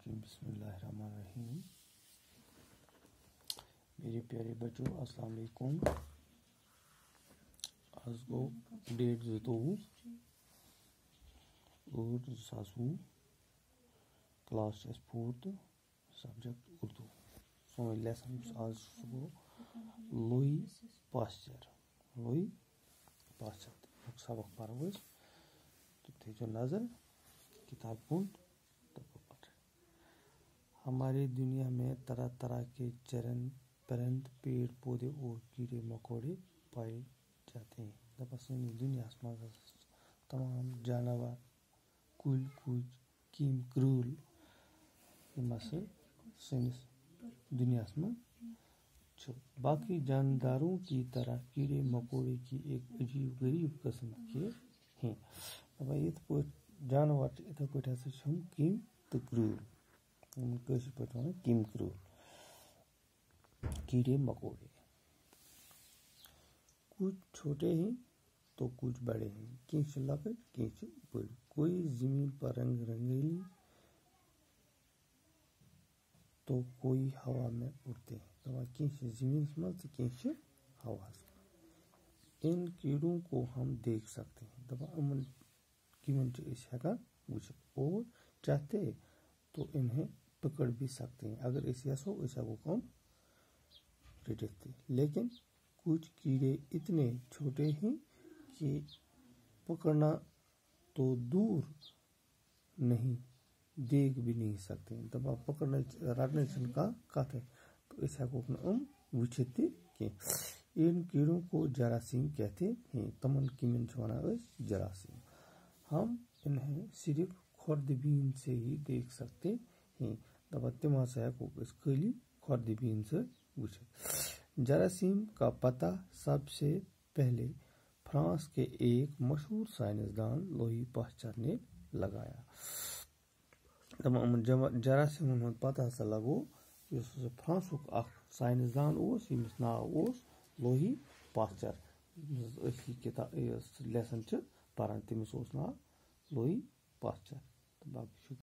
बिस्मिल्लाहिर्रहमानिर्रहीम। मेरे प्यारे बच्चों अस्सलाम वालेकुम। आज गो डेट 22 और सासू क्लास 4th सब्जेक्ट उर्दू। सोन लेसन आज गो लुई पास्चर सबक पढ़ो तो थो नजर किताब कुन। हमारी दुनिया में तरह तरह के परिंद, पेड़ पौधे और कीड़े मकोड़े पाए जाते हैं। दुनिया में तमाम जानवर कुल कुछ कीम क्रूल दुनिया में बाकी जानदारों की तरह कीड़े मकोड़े की एक अजीब गरीब किस्म के हैं। जानवर इथे पे कीम तो क्रूल कीम क्रूल कीड़े मकोड़े कुछ छोटे हैं तो कुछ बड़े हैं, किंच लकड़ किंच बड़। कोई जमीन पर रंग रंगीली तो कोई हवा में उड़ते हैं। तो किंच जमीन में तो किंच हवा। इन कीड़ों को हम देख सकते हैं और चाहते तो इन्हें पकड़ भी सकते हैं। अगर ऐसा को कम रटते, लेकिन कुछ कीड़े इतने छोटे हैं कि पकड़ना तो दूर नहीं देख भी नहीं सकते। दबा पकड़ना रटने का है तो ऐसा को वुचते कि इन कीड़ों को जरासीम कहते हैं। तमन किमन जरासीम। हम इन्हें सिर्फ खुर्दबीन से ही देख सकते हैं। दबा तिमाशा को खाली खुर्दबीन से वुच। जरासीम का पता सबसे पहले फ्रांस के एक मशहूर साइंसदान लुई पास्चर ने लगाया। जरासीम पता लगो फ्रांस साइंसदान नाव लुई पास्चर। लेसन पान तमिस नाव लुई पास्चर।